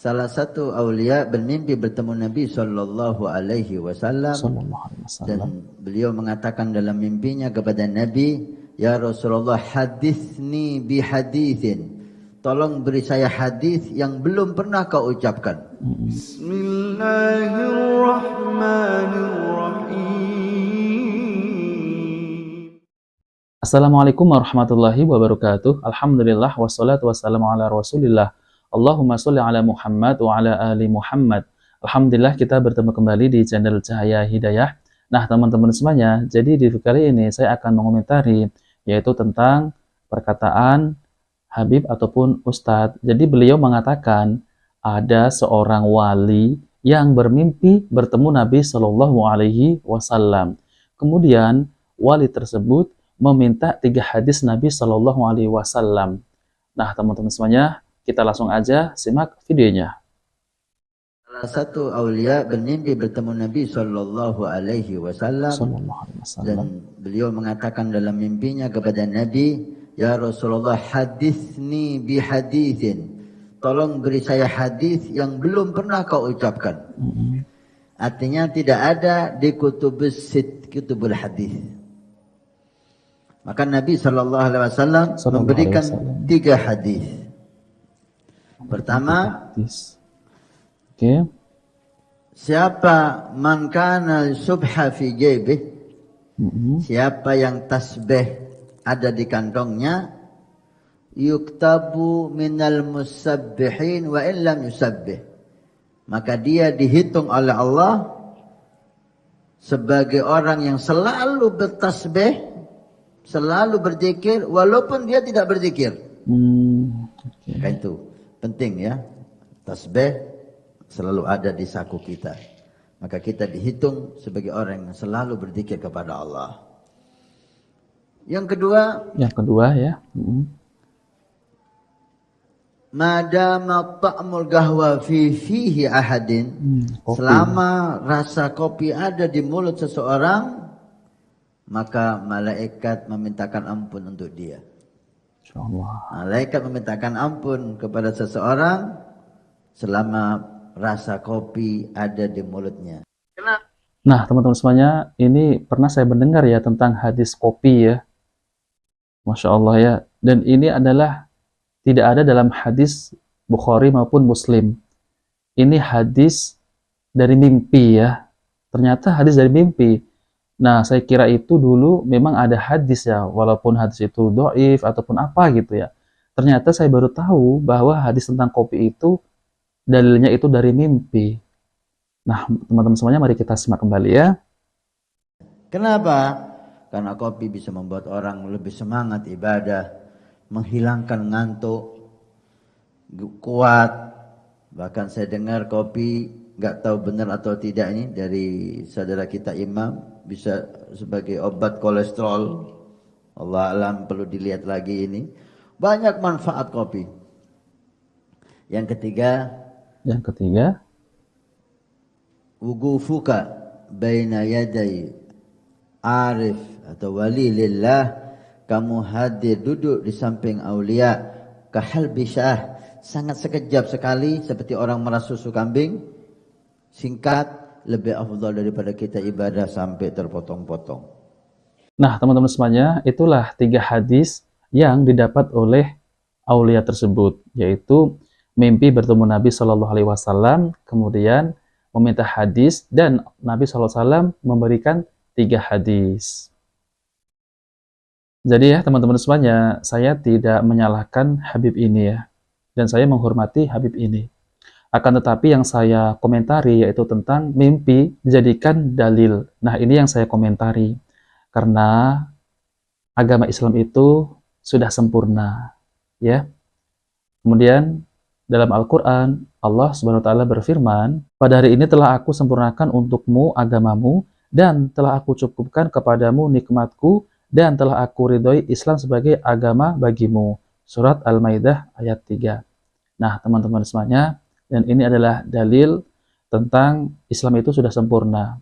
Salah satu aulia bermimpi bertemu Nabi Shallallahu Alaihi Wasallam dan beliau mengatakan dalam mimpinya kepada Nabi, ya Rasulullah, hadithni bi hadithin, tolong beri saya hadis yang belum pernah kau ucapkan. Bismillahirrahmanirrahim. Assalamualaikum warahmatullahi wabarakatuh. Alhamdulillah wassalatu wassalamu ala Rasulillah. Allahumma sholli ala Muhammad wa ala ali Muhammad. Alhamdulillah kita bertemu kembali di channel Cahaya Hidayah. Nah, teman-teman semuanya, jadi di video kali ini saya akan mengomentari yaitu tentang perkataan Habib ataupun Ustadz. Jadi beliau mengatakan ada seorang wali yang bermimpi bertemu Nabi Shallallahu Alaihi Wasallam. Kemudian wali tersebut meminta 3 hadis Nabi Shallallahu Alaihi Wasallam. Nah, teman-teman semuanya, kita langsung aja simak videonya. Salah satu aulia bermimpi bertemu Nabi Shallallahu Alaihi Wasallam dan beliau mengatakan dalam mimpinya kepada Nabi, ya Rasulullah, hadithni bi hadithin, tolong beri saya hadis yang belum pernah kau ucapkan. Artinya tidak ada di kutubul hadis. Maka Nabi Shallallahu Alaihi Wasallam memberikan 3 hadis. Pertama, siapa man kana subha fi jaybih, siapa yang tasbih ada di kantongnya, yuktabu minal musabbihin wa illam yusabbih, maka dia dihitung oleh Allah sebagai orang yang selalu bertasbih, selalu berzikir walaupun dia tidak berzikir. Itu penting ya, tasbih selalu ada di saku kita, maka kita dihitung sebagai orang yang selalu berzikir kepada Allah. Yang kedua ya, madama ta'mul gahwa fi fihi ahadin, selama rasa kopi ada di mulut seseorang, maka malaikat memintakan ampun untuk dia. Malaikat memintakan ampun kepada seseorang selama rasa kopi ada di mulutnya. Nah, teman-teman semuanya, ini pernah saya mendengar ya tentang hadis kopi ya. Masya Allah ya. Dan ini adalah tidak ada dalam hadis Bukhari maupun Muslim. Ini hadis dari mimpi ya. Ternyata hadis dari mimpi. Nah, saya kira itu dulu memang ada hadis ya, walaupun hadis itu dhaif ataupun apa gitu ya. Ternyata saya baru tahu bahwa hadis tentang kopi itu dalilnya itu dari mimpi. Nah, teman-teman semuanya, mari kita simak kembali ya. Kenapa? Karena kopi bisa membuat orang lebih semangat ibadah, menghilangkan ngantuk, kuat. Bahkan saya dengar kopi, nggak tahu benar atau tidak ini dari saudara kita Imam, bisa sebagai obat kolesterol. Allah alam, perlu dilihat lagi ini. Banyak manfaat kopi. Yang ketiga, wugufuka baina yaday arif atau wali lillah, kamu hadir duduk di samping aulia kahal bisyah, sangat sekejap sekali seperti orang merah susu kambing, singkat, lebih afdal daripada kita ibadah sampai terpotong-potong. Nah, teman-teman semuanya, itulah 3 hadis yang didapat oleh aulia tersebut, yaitu mimpi bertemu Nabi Shallallahu Alaihi Wasallam, kemudian meminta hadis, dan Nabi Shallallahu Alaihi Wasallam memberikan 3 hadis. Jadi ya teman-teman semuanya, saya tidak menyalahkan Habib ini ya, dan saya menghormati Habib ini. Akan tetapi yang saya komentari yaitu tentang mimpi dijadikan dalil. Nah, ini yang saya komentari. Karena agama Islam itu sudah sempurna, ya. Kemudian dalam Al-Qur'an Allah Subhanahu wa taala berfirman, "Pada hari ini telah aku sempurnakan untukmu agamamu dan telah aku cukupkan kepadamu nikmatku dan telah aku ridhoi Islam sebagai agama bagimu." Surat Al-Maidah ayat 3. Nah, teman-teman semuanya, dan ini adalah dalil tentang Islam itu sudah sempurna.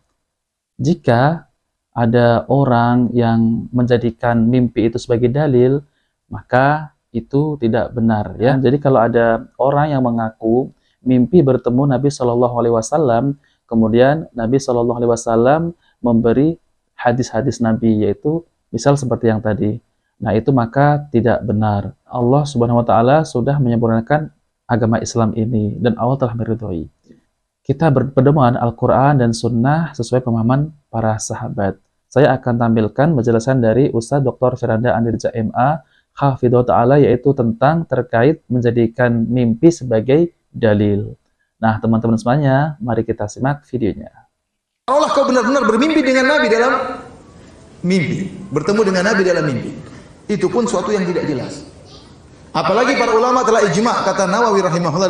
Jika ada orang yang menjadikan mimpi itu sebagai dalil, maka itu tidak benar ya. Jadi kalau ada orang yang mengaku mimpi bertemu Nabi Shallallahu Alaihi Wasallam, kemudian Nabi Shallallahu Alaihi Wasallam memberi hadis-hadis Nabi, yaitu misal seperti yang tadi. Nah, itu maka tidak benar. Allah Subhanahu wa taala sudah menyempurnakan agama Islam ini dan Allah telah meridhoi. Kita berpedoman Al-Qur'an dan Sunnah sesuai pemahaman para sahabat. Saya akan tampilkan penjelasan dari Ustadz Dr. Firanda Andirja MA Hafidhahullah Ta'ala, yaitu tentang terkait menjadikan mimpi sebagai dalil. Nah, teman-teman semuanya, mari kita simak videonya. Allah, kau benar-benar bermimpi dengan Nabi dalam mimpi, bertemu dengan Nabi dalam mimpi. Itu pun suatu yang tidak jelas. Apalagi para ulama telah ijma', kata Nawawi rahimahullah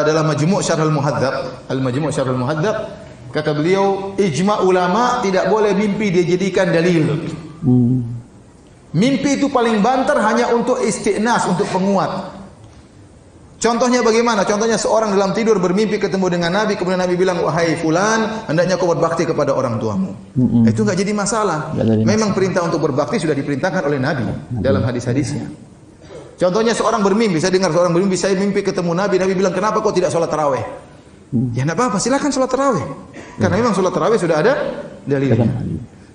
dalam Majmu' Syarh al-Muhadzab, Al-Majmu' Syarh al-Muhadzab, kata beliau, ijma' ulama tidak boleh mimpi dijadikan dalil. Mimpi itu paling banter hanya untuk isti'nas, untuk penguat. Contohnya bagaimana? Contohnya seorang dalam tidur bermimpi ketemu dengan Nabi, kemudian Nabi bilang, wahai fulan, hendaknya kau berbakti kepada orang tuamu. Itu enggak jadi masalah. Memang perintah untuk berbakti sudah diperintahkan oleh Nabi dalam hadis-hadisnya. Contohnya seorang bermimpi, saya dengar seorang bermimpi, saya mimpi ketemu Nabi, Nabi bilang, kenapa kau tidak sholat tarawih? Ya enggak apa-apa, silakan sholat tarawih. Karena memang sholat tarawih sudah ada dalilnya.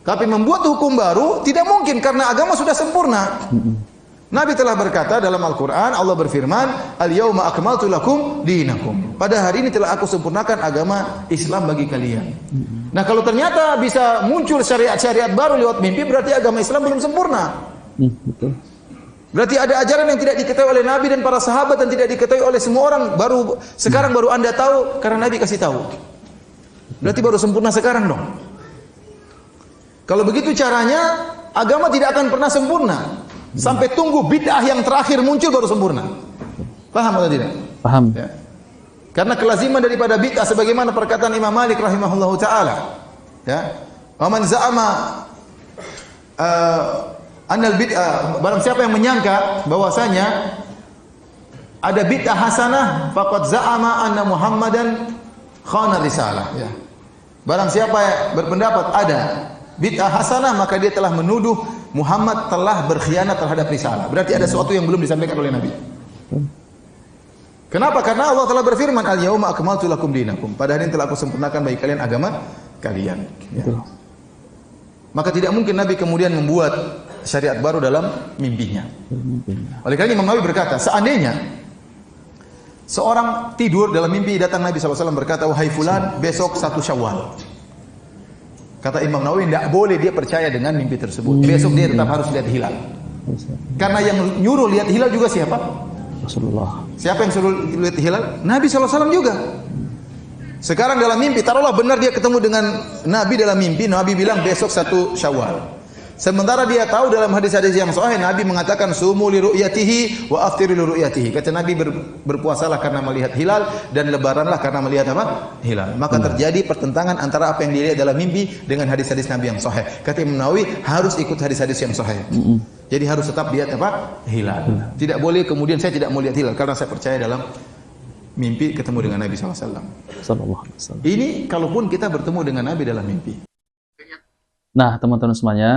Tapi membuat hukum baru tidak mungkin karena agama sudah sempurna. Nabi telah berkata dalam Al-Quran, Allah berfirman, Al-yawma akmaltu lakum dinakum. Pada hari ini telah aku sempurnakan agama Islam bagi kalian. Nah, kalau ternyata bisa muncul syariat-syariat baru lewat mimpi, berarti agama Islam belum sempurna. Berarti ada ajaran yang tidak diketahui oleh Nabi dan para sahabat dan tidak diketahui oleh semua orang. Sekarang baru Anda tahu karena Nabi kasih tahu. Berarti baru sempurna sekarang dong. Kalau begitu caranya, agama tidak akan pernah sempurna. Sampai tunggu bid'ah yang terakhir muncul baru sempurna. Paham atau tidak? Paham. Ya. Karena kelaziman daripada bid'ah sebagaimana perkataan Imam Malik rahimahullahu taala. Ya. Wa man za'ama annal bid'ah, barang siapa yang menyangka bahwasanya ada bid'ah hasanah, faqad za'ama anna Muhammadan khana risalah. Ya. Barang siapa yang berpendapat ada bid'ah hasanah, maka dia telah menuduh Muhammad telah berkhianat terhadap risalah. Berarti ada sesuatu yang belum disampaikan oleh Nabi. Kenapa? Karena Allah telah berfirman, Al-yawma akmaltu lakum dinakum. Pada hari ini telah aku sempurnakan bagi kalian agama kalian. Ya. Maka tidak mungkin Nabi kemudian membuat syariat baru dalam mimpinya. Oleh karena Imam Nawawi berkata, seandainya seorang tidur dalam mimpi, datang Nabi SAW berkata, wahai fulan, besok 1 Syawal. Kata Imam Nawawi, tidak boleh dia percaya dengan mimpi tersebut. Besok dia tetap harus lihat hilal. Karena yang nyuruh lihat hilal juga siapa? Rasulullah. Siapa yang suruh lihat hilal? Nabi SAW juga. Sekarang dalam mimpi, taruhlah benar dia ketemu dengan Nabi dalam mimpi, Nabi bilang besok 1 Syawal. Sementara dia tahu dalam hadis-hadis yang sahih, Nabi mengatakan sumu li ru'yatihi wa aftiru li ru'yatihi. Kata Nabi, berpuasalah karena melihat hilal dan lebaranlah karena melihat apa? Hilal. Maka terjadi pertentangan antara apa yang dilihat dalam mimpi dengan hadis-hadis Nabi yang sahih. Kata Imam Nawawi, harus ikut hadis-hadis yang sahih. Jadi harus tetap lihat apa? Hilal. Tidak boleh kemudian saya tidak mau lihat hilal karena saya percaya dalam mimpi ketemu dengan Nabi SAW. Ini kalaupun kita bertemu dengan Nabi dalam mimpi. Nah, teman-teman semuanya,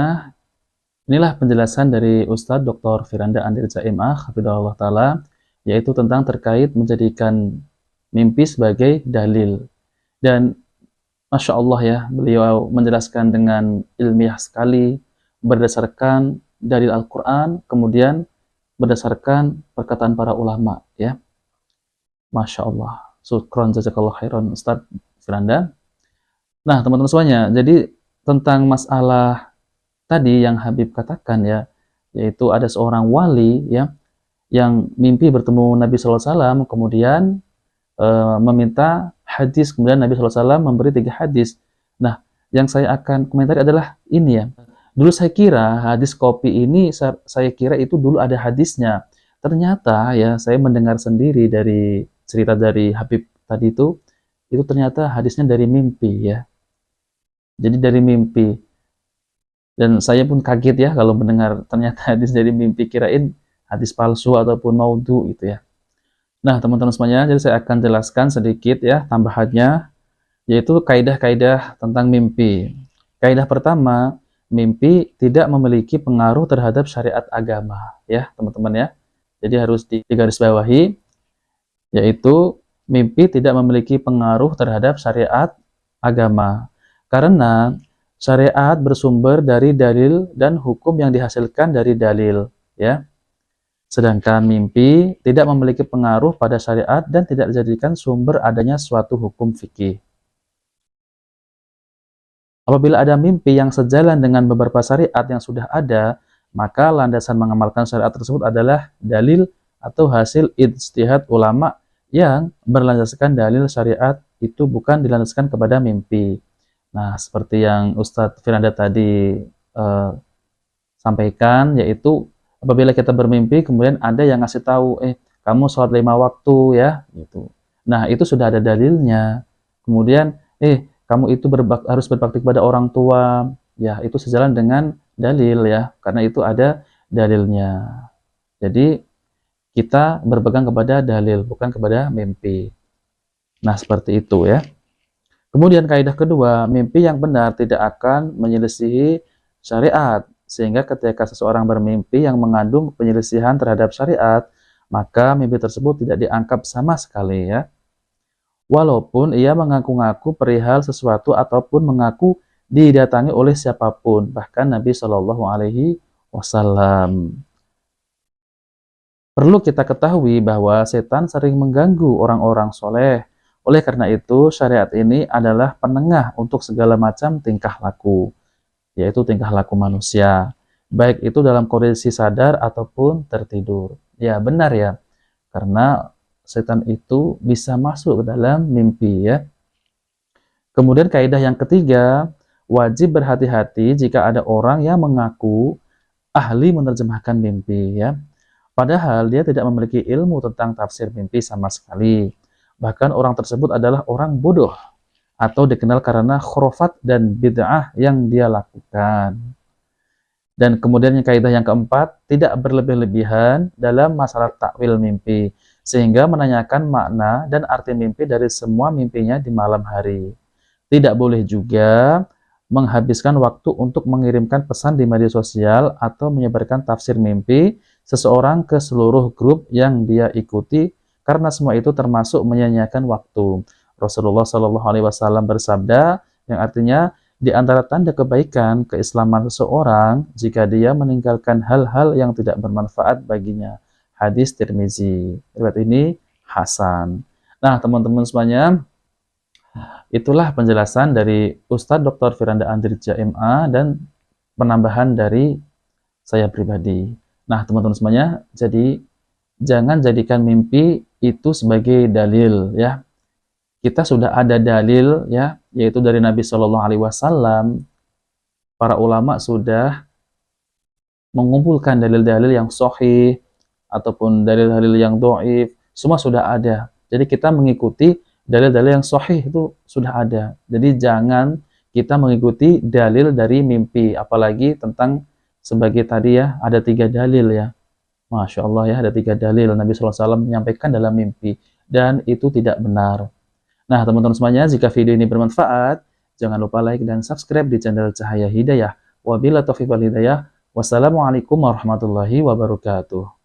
inilah penjelasan dari Ustadz Dr. Firanda Andirja MA Hafidhahullah Ta'ala, yaitu tentang terkait menjadikan mimpi sebagai dalil. Dan Masya Allah ya, beliau menjelaskan dengan ilmiah sekali, berdasarkan dalil Al-Quran, kemudian berdasarkan perkataan para ulama ya. Masya Allah. Syukron jazakallah khairan Ustadz Firanda. Nah, teman-teman semuanya, jadi tentang masalah tadi yang Habib katakan ya, yaitu ada seorang wali ya yang mimpi bertemu Nabi SAW, kemudian meminta hadis, kemudian Nabi SAW memberi 3 hadis. Nah, yang saya akan komentari adalah ini ya. Dulu saya kira hadis kopi ini, saya kira itu dulu ada hadisnya. Ternyata ya saya mendengar sendiri dari cerita dari Habib tadi itu ternyata hadisnya dari mimpi ya. Jadi dari mimpi. Dan saya pun kaget ya kalau mendengar ternyata hadis dari mimpi, kirain hadis palsu ataupun maudhu gitu ya. Nah, teman-teman semuanya, jadi saya akan jelaskan sedikit ya tambahannya, yaitu kaidah-kaidah tentang mimpi. Kaidah pertama, mimpi tidak memiliki pengaruh terhadap syariat agama ya, teman-teman ya. Jadi harus digarisbawahi, yaitu mimpi tidak memiliki pengaruh terhadap syariat agama. Karena syariat bersumber dari dalil dan hukum yang dihasilkan dari dalil, ya. Sedangkan mimpi tidak memiliki pengaruh pada syariat dan tidak dijadikan sumber adanya suatu hukum fikih. Apabila ada mimpi yang sejalan dengan beberapa syariat yang sudah ada, maka landasan mengamalkan syariat tersebut adalah dalil atau hasil ijtihad ulama yang berlandaskan dalil syariat, itu bukan dilandaskan kepada mimpi. Nah, seperti yang Ustadz Firanda tadi sampaikan, yaitu apabila kita bermimpi, kemudian ada yang ngasih tahu, kamu sholat 5 waktu ya, gitu. Nah, itu sudah ada dalilnya. Kemudian, kamu itu harus berbakti kepada orang tua, ya, itu sejalan dengan dalil ya, karena itu ada dalilnya. Jadi, kita berpegang kepada dalil, bukan kepada mimpi. Nah, seperti itu ya. Kemudian kaidah kedua, mimpi yang benar tidak akan menyelisihi syariat. Sehingga ketika seseorang bermimpi yang mengandung penyelisihan terhadap syariat, maka mimpi tersebut tidak dianggap sama sekali ya. Walaupun ia mengaku-ngaku perihal sesuatu ataupun mengaku didatangi oleh siapapun, bahkan Nabi Shallallahu Alaihi Wasallam. Perlu kita ketahui bahwa setan sering mengganggu orang-orang soleh. Oleh karena itu, syariat ini adalah penengah untuk segala macam tingkah laku, yaitu tingkah laku manusia, baik itu dalam kondisi sadar ataupun tertidur. Ya, benar ya, karena setan itu bisa masuk ke dalam mimpi ya. Kemudian kaidah yang ketiga, wajib berhati-hati jika ada orang yang mengaku ahli menerjemahkan mimpi ya. Padahal dia tidak memiliki ilmu tentang tafsir mimpi sama sekali. Bahkan orang tersebut adalah orang bodoh atau dikenal karena khurafat dan bid'ah yang dia lakukan. Dan kemudian kaidah yang keempat, tidak berlebih-lebihan dalam masalah takwil mimpi, sehingga menanyakan makna dan arti mimpi dari semua mimpinya di malam hari. Tidak boleh juga menghabiskan waktu untuk mengirimkan pesan di media sosial atau menyebarkan tafsir mimpi seseorang ke seluruh grup yang dia ikuti, karena semua itu termasuk menyia-nyiakan waktu. Rasulullah Shallallahu Alaihi Wasallam bersabda, yang artinya di antara tanda kebaikan keislaman seseorang jika dia meninggalkan hal-hal yang tidak bermanfaat baginya. Hadis Tirmizi. Riwayat ini hasan. Nah, teman-teman semuanya, itulah penjelasan dari Ustadz Dr. Firanda Andrija MA dan penambahan dari saya pribadi. Nah, teman-teman semuanya, jadi jangan jadikan mimpi itu sebagai dalil ya. Kita sudah ada dalil ya, yaitu dari Nabi Shallallahu Alaihi Wasallam. Para ulama sudah mengumpulkan dalil-dalil yang sahih ataupun dalil-dalil yang dhaif, semua sudah ada. Jadi kita mengikuti dalil-dalil yang sahih itu sudah ada. Jadi jangan kita mengikuti dalil dari mimpi, apalagi tentang sebagai tadi ya, ada 3 dalil ya. Masya Allah ya, ada 3 dalil Nabi SAW menyampaikan dalam mimpi, dan itu tidak benar. Nah, teman-teman semuanya, jika video ini bermanfaat, jangan lupa like dan subscribe di channel Cahaya Hidayah. Wabillahi taufiq wal hidayah. Wassalamualaikum warahmatullahi wabarakatuh.